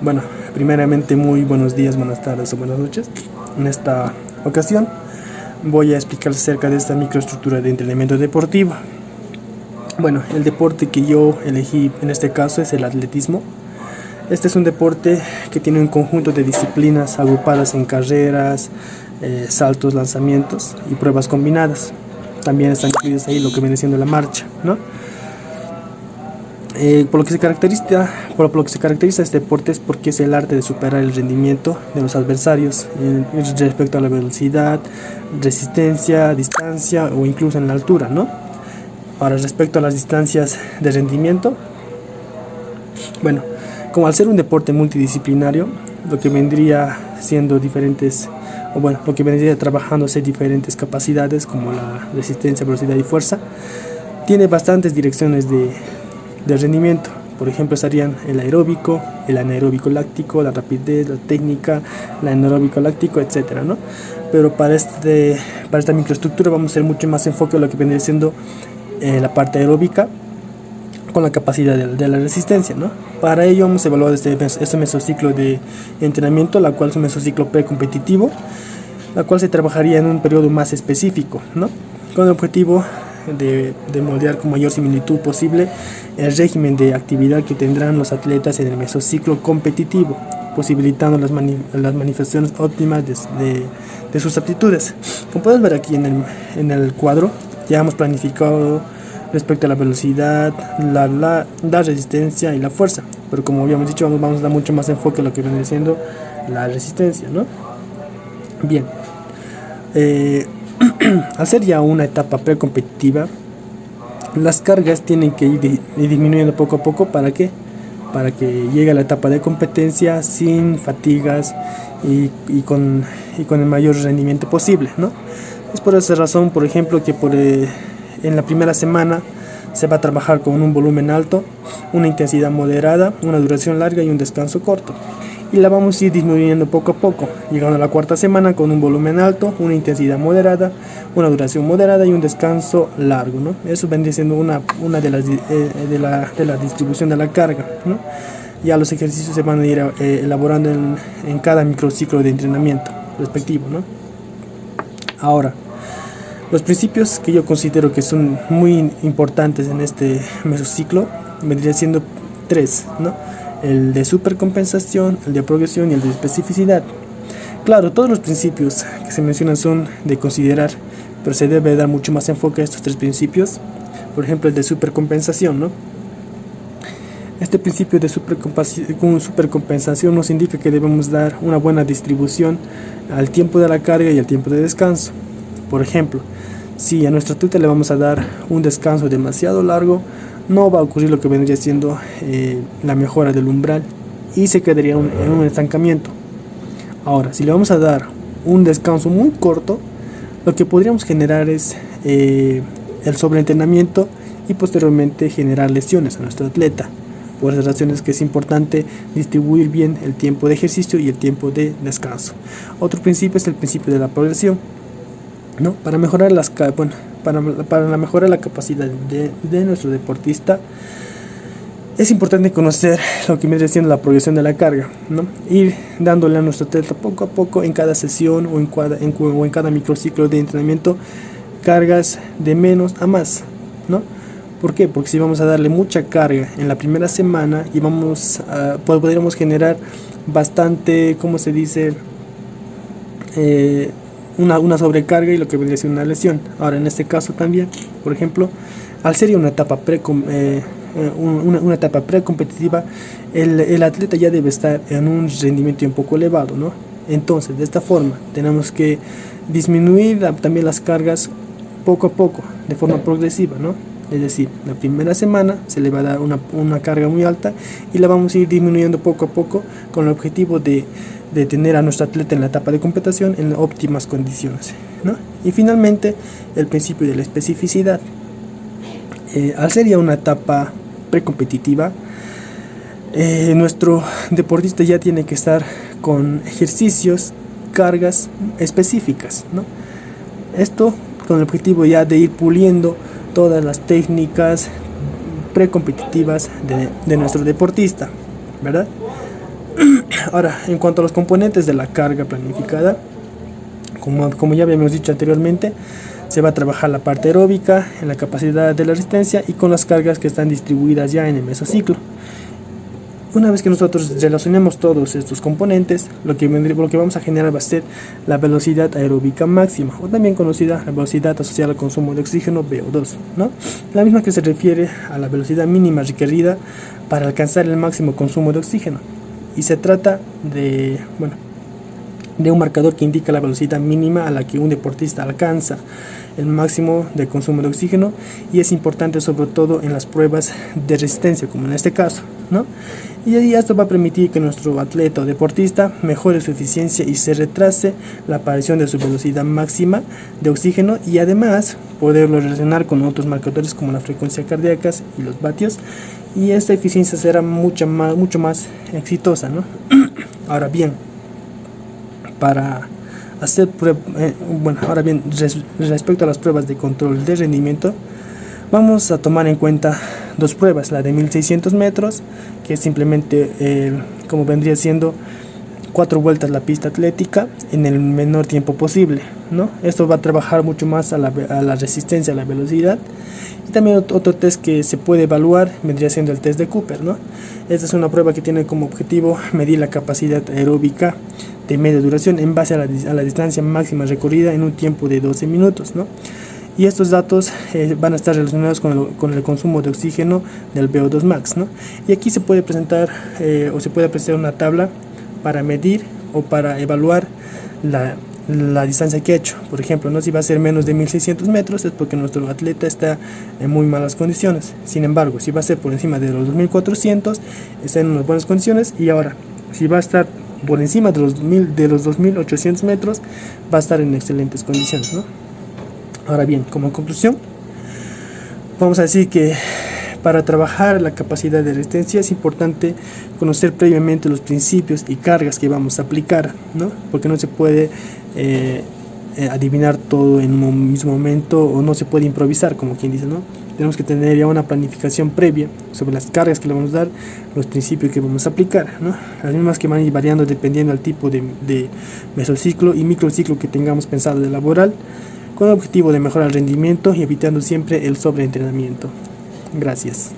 Bueno, primeramente muy buenos días, buenas tardes o buenas noches. En esta ocasión voy a explicar acerca de esta microestructura de entrenamiento deportivo. Bueno, el deporte que yo elegí en este caso es el atletismo. Este es un deporte que tiene un conjunto de disciplinas agrupadas en carreras, saltos, lanzamientos y pruebas combinadas. También están incluidos ahí lo que viene siendo la marcha, ¿no? Por lo que se caracteriza este deporte es porque es el arte de superar el rendimiento de los adversarios respecto a la velocidad, resistencia, distancia o incluso en la altura, ¿no? Ahora, respecto a las distancias de rendimiento, bueno, como al ser un deporte multidisciplinario, lo que vendría siendo diferentes, o bueno, lo que vendría trabajándose diferentes capacidades como la resistencia, velocidad y fuerza, tiene bastantes direcciones de rendimiento. Por ejemplo, estarían el aeróbico, el anaeróbico láctico, la rapidez, la técnica, el anaeróbico láctico, etcétera, ¿no? Pero para esta microestructura vamos a hacer mucho más enfoque a lo que vendría siendo la parte aeróbica con la capacidad de la resistencia, ¿no? Para ello vamos a evaluar este mesociclo de entrenamiento, la cual es un mesociclo precompetitivo, la cual se trabajaría en un periodo más específico, ¿no? Con el objetivo de moldear con mayor similitud posible el régimen de actividad que tendrán los atletas en el mesociclo competitivo, posibilitando las manifestaciones óptimas de sus aptitudes. Como pueden ver aquí en el cuadro, ya hemos planificado respecto a la velocidad, la resistencia y la fuerza, pero como habíamos dicho, vamos a dar mucho más enfoque a lo que viene siendo la resistencia, ¿no? Bien, al ser ya una etapa precompetitiva, las cargas tienen que ir disminuyendo poco a poco. ¿Para qué? Para que llegue a la etapa de competencia sin fatigas y con el mayor rendimiento posible, ¿no? Es por esa razón, por ejemplo, que en la primera semana se va a trabajar con un volumen alto, una intensidad moderada, una duración larga y un descanso corto. Y la vamos a ir disminuyendo poco a poco, llegando a la cuarta semana con un volumen alto, una intensidad moderada, una duración moderada y un descanso largo, ¿no? Eso vendría siendo una de la distribución de la carga, ¿no? Ya los ejercicios se van a ir elaborando en cada microciclo de entrenamiento respectivo, ¿no? Ahora, los principios que yo considero que son muy importantes en este mesociclo vendrían siendo tres, ¿no? El de supercompensación, el de progresión y el de especificidad. Claro, todos los principios que se mencionan son de considerar, pero se debe dar mucho más enfoque a estos tres principios. Por ejemplo, el de supercompensación, ¿no? Este principio de supercompensación nos indica que debemos dar una buena distribución al tiempo de la carga y al tiempo de descanso. Por ejemplo, si a nuestro atleta le vamos a dar un descanso demasiado largo, no va a ocurrir lo que vendría siendo la mejora del umbral y se quedaría en un estancamiento. Ahora, si le vamos a dar un descanso muy corto, lo que podríamos generar es el sobreentrenamiento y posteriormente generar lesiones a nuestro atleta. Por esas razones que es importante distribuir bien el tiempo de ejercicio y el tiempo de descanso. Otro principio es el principio de la progresión, ¿no? Para mejorar para mejorar la capacidad de nuestro deportista, es importante conocer lo que viene siendo la progresión de la carga, ¿no? Ir dándole a nuestro atleta poco a poco en cada sesión o en cada microciclo de entrenamiento cargas de menos a más, ¿no? ¿Por qué? Porque si vamos a darle mucha carga en la primera semana y podríamos generar bastante, ¿cómo se dice? Una sobrecarga y lo que vendría a ser una lesión. Ahora, en este caso también, por ejemplo, al ser una etapa precompetitiva, el atleta ya debe estar en un rendimiento un poco elevado, ¿no? Entonces, de esta forma, tenemos que disminuir también las cargas poco a poco, de forma progresiva, ¿no? Es decir, la primera semana se le va a dar una carga muy alta y la vamos a ir disminuyendo poco a poco con el objetivo de tener a nuestro atleta en la etapa de competición en óptimas condiciones, ¿no? Y finalmente, el principio de la especificidad. Al ser ya una etapa precompetitiva, nuestro deportista ya tiene que estar con ejercicios, cargas específicas, ¿no? Esto con el objetivo ya de ir puliendo todas las técnicas precompetitivas de nuestro deportista, ¿verdad? Ahora, en cuanto a los componentes de la carga planificada, como ya habíamos dicho anteriormente, se va a trabajar la parte aeróbica, en la capacidad de la resistencia y con las cargas que están distribuidas ya en el mesociclo. Una vez que nosotros relacionemos todos estos componentes, lo que vamos a generar va a ser la velocidad aeróbica máxima, o también conocida la velocidad asociada al consumo de oxígeno, VO2, ¿no? La misma que se refiere a la velocidad mínima requerida para alcanzar el máximo consumo de oxígeno. Y se trata de un marcador que indica la velocidad mínima a la que un deportista alcanza el máximo de consumo de oxígeno, y es importante sobre todo en las pruebas de resistencia, como en este caso, ¿no? Y esto va a permitir que nuestro atleta o deportista mejore su eficiencia y se retrase la aparición de su velocidad máxima de oxígeno, y además poderlo relacionar con otros marcadores como la frecuencia cardíaca y los vatios, y esta eficiencia será mucho más exitosa, ¿no? Ahora bien, para hacer respecto a las pruebas de control de rendimiento, vamos a tomar en cuenta dos pruebas: la de 1600 metros, que es simplemente como vendría siendo 4 vueltas la pista atlética en el menor tiempo posible, ¿no? Esto va a trabajar mucho más a la resistencia, a la velocidad. Y también otro test que se puede evaluar vendría siendo el test de Cooper, ¿no? Esta es una prueba que tiene como objetivo medir la capacidad aeróbica de media duración en base a la distancia máxima recorrida en un tiempo de 12 minutos, ¿no? Y estos datos van a estar relacionados con el consumo de oxígeno del VO2 max, ¿no? Y aquí se puede presentar o se puede apreciar una tabla para medir o para evaluar la distancia que ha hecho. Por ejemplo, ¿no? Si va a ser menos de 1600 metros es porque nuestro atleta está en muy malas condiciones. Sin embargo, si va a ser por encima de los 2400, está en unas buenas condiciones. Y ahora, si va a estar por encima de los 2800 metros, va a estar en excelentes condiciones, ¿no? Ahora bien, como conclusión, vamos a decir que para trabajar la capacidad de resistencia es importante conocer previamente los principios y cargas que vamos a aplicar, ¿no? Porque no se puede adivinar todo en un mismo momento, o no se puede improvisar, como quien dice, ¿no? Tenemos que tener ya una planificación previa sobre las cargas que le vamos a dar, los principios que vamos a aplicar, ¿no? Las mismas que van a ir variando dependiendo del tipo de mesociclo y microciclo que tengamos pensado de elaborar, con el objetivo de mejorar el rendimiento y evitando siempre el sobreentrenamiento. Gracias.